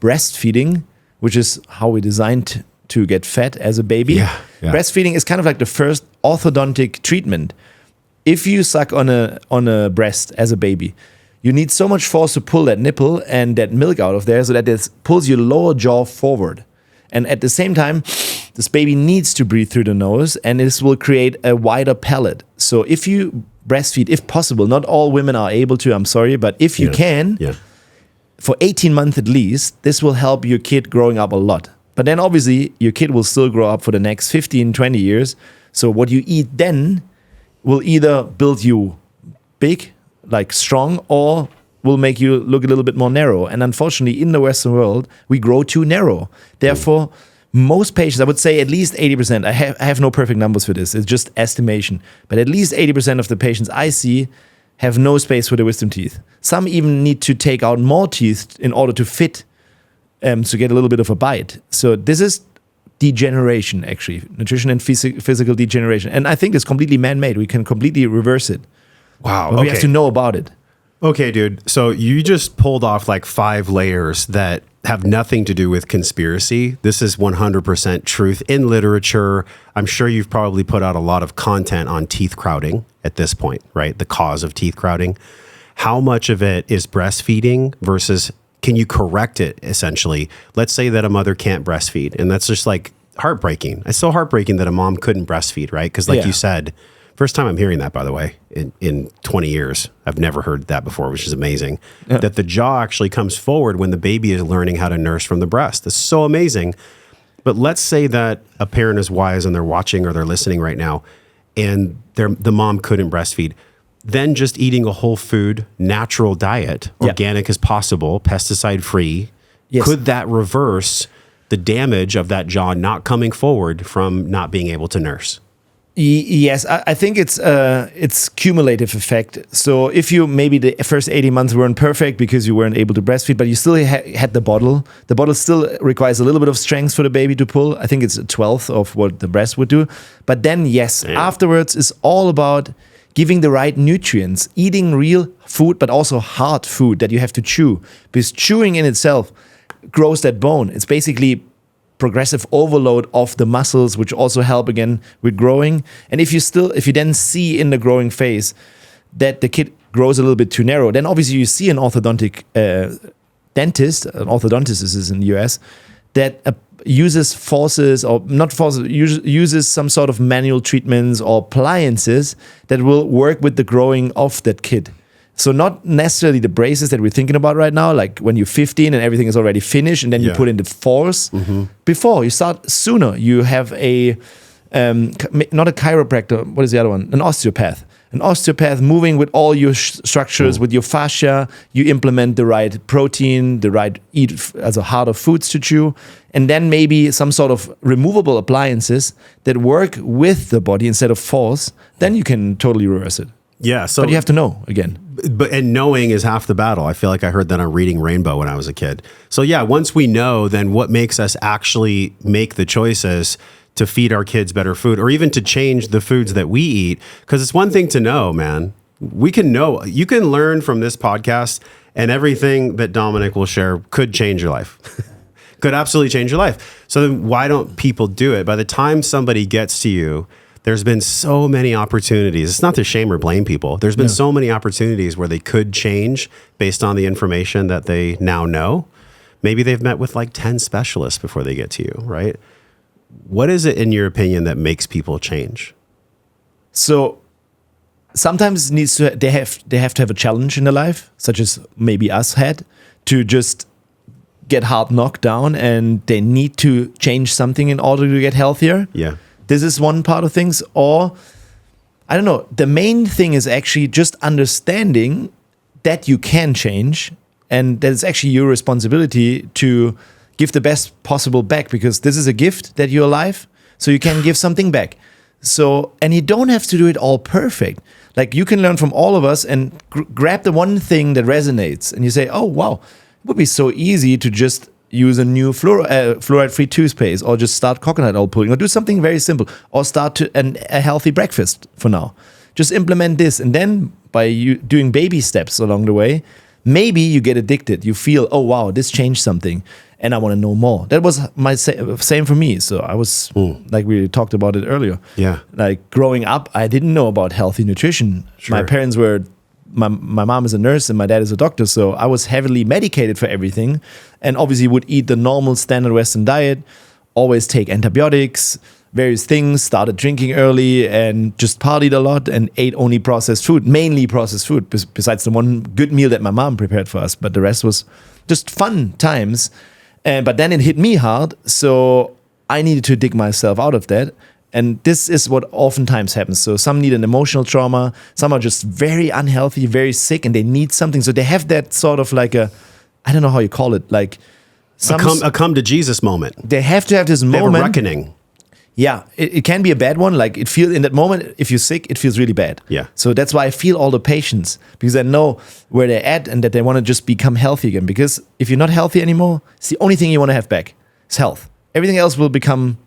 breastfeeding, which is how we designed to get fat as a baby. Yeah. Breastfeeding is kind of like the first orthodontic treatment. If you suck on a breast as a baby, you need so much force to pull that nipple and that milk out of there so that it pulls your lower jaw forward. And at the same time, this baby needs to breathe through the nose, and this will create a wider palate. So if you breastfeed, if possible, not all women are able to, I'm sorry, but if you can, for 18 months at least, this will help your kid growing up a lot. But then obviously your kid will still grow up for the next 15, 20 years. So what you eat then will either build you big, like strong, or will make you look a little bit more narrow. And unfortunately, in the Western world, we grow too narrow. Therefore, most patients, I would say at least 80%, I have no perfect numbers for this, it's just estimation, but at least 80% of the patients I see have no space for the wisdom teeth. Some even need to take out more teeth in order to fit, to get a little bit of a bite. So this is degeneration, actually, nutrition and physical degeneration. And I think it's completely man-made. We can completely reverse it. Wow. But we have to know about it. Okay, dude. So you just pulled off like 5 layers that have nothing to do with conspiracy. This is 100% truth in literature. I'm sure you've probably put out a lot of content on teeth crowding at this point, right? The cause of teeth crowding. How much of it is breastfeeding versus can you correct it, essentially? Let's say that a mother can't breastfeed, and that's just like heartbreaking. It's so heartbreaking that a mom couldn't breastfeed, right? Because like you said, first time I'm hearing that, by the way, in 20 years. I've never heard that before, which is amazing. Yeah. That the jaw actually comes forward when the baby is learning how to nurse from the breast. That's so amazing. But let's say that a parent is wise and they're watching or they're listening right now, and the mom couldn't breastfeed. Then just eating a whole food, natural diet, organic as possible, pesticide free, could that reverse the damage of that jaw not coming forward from not being able to nurse? Yes, I think it's cumulative effect. So if you maybe the first 18 months weren't perfect because you weren't able to breastfeed, but you still had the bottle still requires a little bit of strength for the baby to pull. I think it's a 1/12 of what the breast would do. But then, afterwards is all about giving the right nutrients, eating real food, but also hard food that you have to chew. Because chewing in itself grows that bone. It's basically progressive overload of the muscles, which also help again with growing. And if you then see in the growing phase that the kid grows a little bit too narrow, then obviously you see an orthodontic dentist, an orthodontist is in the US, that uses uses some sort of manual treatments or appliances that will work with the growing of that kid. So not necessarily the braces that we're thinking about right now, like when you're 15 and everything is already finished and then you put in the force. Mm-hmm. Before, you start sooner. You have not a chiropractor, what is the other one? An osteopath. An osteopath moving with all your structures, with your fascia. You implement the right protein, the right harder foods to chew, and then maybe some sort of removable appliances that work with the body instead of force. Then you can totally reverse it. Yeah. So, but you have to know again. And knowing is half the battle. I feel like I heard that on Reading Rainbow when I was a kid. So yeah, once we know, then what makes us actually make the choices to feed our kids better food, or even to change the foods that we eat? Because it's one thing to know, man. We can know. You can learn from this podcast, and everything that Dominic will share could change your life. Could absolutely change your life. So then why don't people do it? By the time somebody gets to you, there's been so many opportunities. It's not to shame or blame people. There's been so many opportunities where they could change based on the information that they now know. Maybe they've met with like 10 specialists before they get to you, right? What is it, in your opinion, that makes people change? So sometimes they have to have a challenge in their life, such as maybe us had, to just get hard knocked down, and they need to change something in order to get healthier. Yeah. This is one part of things. Or, I don't know, the main thing is actually just understanding that you can change and that it's actually your responsibility to give the best possible back, because this is a gift that you're alive, so you can give something back. So, and you don't have to do it all perfect. Like, you can learn from all of us and grab the one thing that resonates, and you say, oh, wow, it would be so easy to just use a new fluoride-free toothpaste, or just start coconut oil pulling, or do something very simple, or start a healthy breakfast for now. Just implement this, and then by you doing baby steps along the way, maybe you get addicted. You feel, oh wow, this changed something, and I want to know more. That was my same for me. So I was like we talked about it earlier. Yeah. Like growing up, I didn't know about healthy nutrition. Sure. My parents were. My mom is a nurse and my dad is a doctor, so I was heavily medicated for everything, and obviously would eat the normal standard Western diet, always take antibiotics, various things, started drinking early and just partied a lot and ate only processed food, mainly processed food, besides the one good meal that my mom prepared for us, but the rest was just fun times. But then it hit me hard, so I needed to dig myself out of that. And this is what oftentimes happens. So some need an emotional trauma. Some are just very unhealthy, very sick, and they need something. So they have that sort of like a, I don't know how you call it, like a come to Jesus moment. They have to have this moment. They have a reckoning. Yeah, it can be a bad one. Like it feels in that moment, if you're sick, it feels really bad. Yeah. So that's why I feel all the patience, because I know where they're at and that they want to just become healthy again. Because if you're not healthy anymore, it's the only thing you want to have back is health. Everything else will become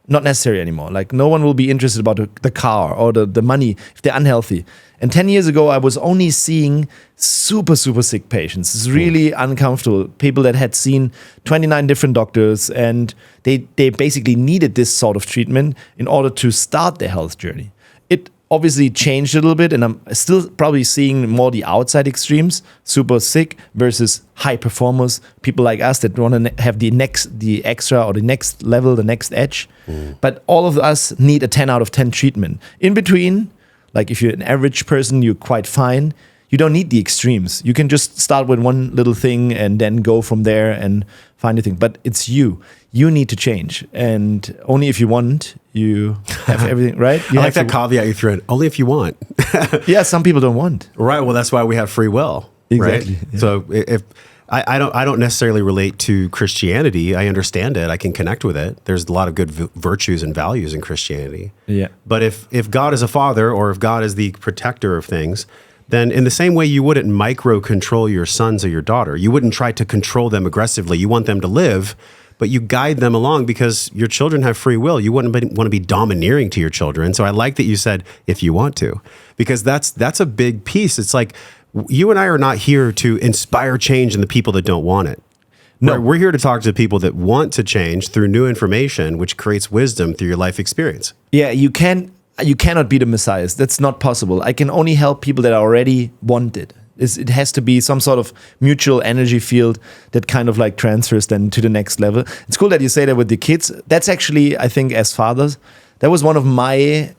not necessary anymore. Like no one will be interested about the car or the money if they're unhealthy. And 10 years ago, I was only seeing super, super sick patients. It's really uncomfortable. People that had seen 29 different doctors, and they basically needed this sort of treatment in order to start their health journey. It obviously changed a little bit, and I'm still probably seeing more the outside extremes, super sick versus high performers, people like us that want to have the extra or the next level, the next edge. But all of us need a 10 out of 10 treatment. In between, like if you're an average person, you're quite fine. You don't need the extremes. You can just start with one little thing and then go from there and find a thing. But it's you. You need to change. And only if you want, you have everything, right? You I like that caveat you threw in. Only if you want. Yeah, some people don't want. Right. Well, that's why we have free will. Exactly. Right? Yeah. So if I don't necessarily relate to Christianity. I understand it. I can connect with it. There's a lot of good virtues and values in Christianity. Yeah. But if God is a father, or if God is the protector of things, then in the same way you wouldn't micro control your sons or your daughter, you wouldn't try to control them aggressively. You want them to live, but you guide them along because your children have free will. You wouldn't want to be domineering to your children. So I like that you said, if you want to, because that's a big piece. It's like, you and I are not here to inspire change in the people that don't want it. No, we're here to talk to people that want to change through new information, which creates wisdom through your life experience. Yeah, you cannot be the messiahs. That's not possible. I can only help people that already want it. It has to be some sort of mutual energy field that kind of like transfers then to the next level. It's cool that you say that with the kids. That's actually, I think, as fathers, that was one of my,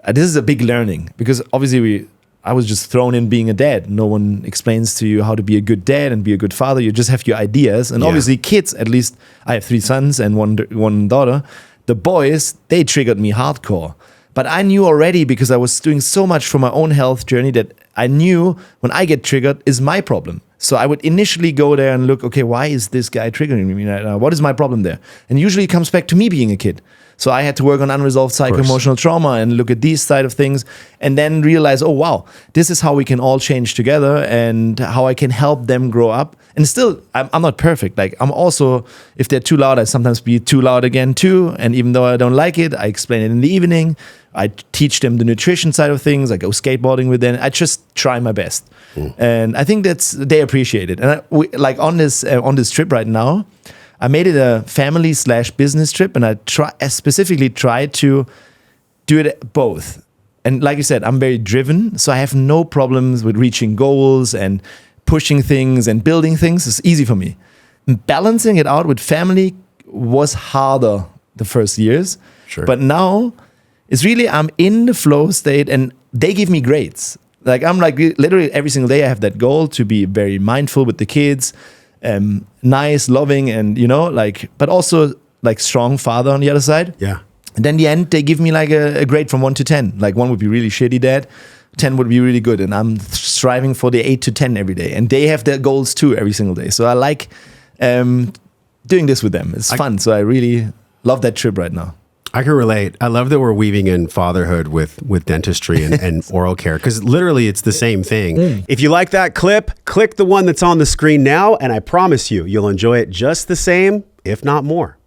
this is a big learning, because obviously I was just thrown in being a dad. No one explains to you how to be a good dad and be a good father. You just have your ideas. And obviously kids, at least I have 3 sons and one daughter. The boys, they triggered me hardcore. But I knew already, because I was doing so much for my own health journey, that I knew when I get triggered is my problem. So I would initially go there and look, okay, why is this guy triggering me right now? What is my problem there? And usually it comes back to me being a kid. So I had to work on unresolved psycho-emotional trauma and look at these side of things, and then realize, oh, wow, this is how we can all change together and how I can help them grow up. And still, I'm not perfect. Like, I'm also, if they're too loud, I sometimes be too loud again too. And even though I don't like it, I explain it in the evening. I teach them the nutrition side of things. I go skateboarding with them. I just try my best. And I think they appreciate it. And on this trip right now, I made it a family/business trip, and I specifically tried to do it both. And like you said, I'm very driven, so I have no problems with reaching goals and pushing things and building things. It's easy for me. Balancing it out with family was harder the first years. Sure. But now it's really, I'm in the flow state, and they give me grades. Like, I'm like literally every single day I have that goal to be very mindful with the kids, nice, loving, and but also like strong father on the other side. Yeah. And then in the end, they give me like a grade from 1 to 10. Like 1 would be really shitty dad, 10 would be really good. And I'm striving for the 8 to 10 every day. And they have their goals too every single day. So I like doing this with them. It's fun. So I really love that trip right now. I can relate. I love that we're weaving in fatherhood with dentistry and oral care, because literally it's the same thing. If you like that clip, click the one that's on the screen now, and I promise you'll enjoy it just the same, if not more.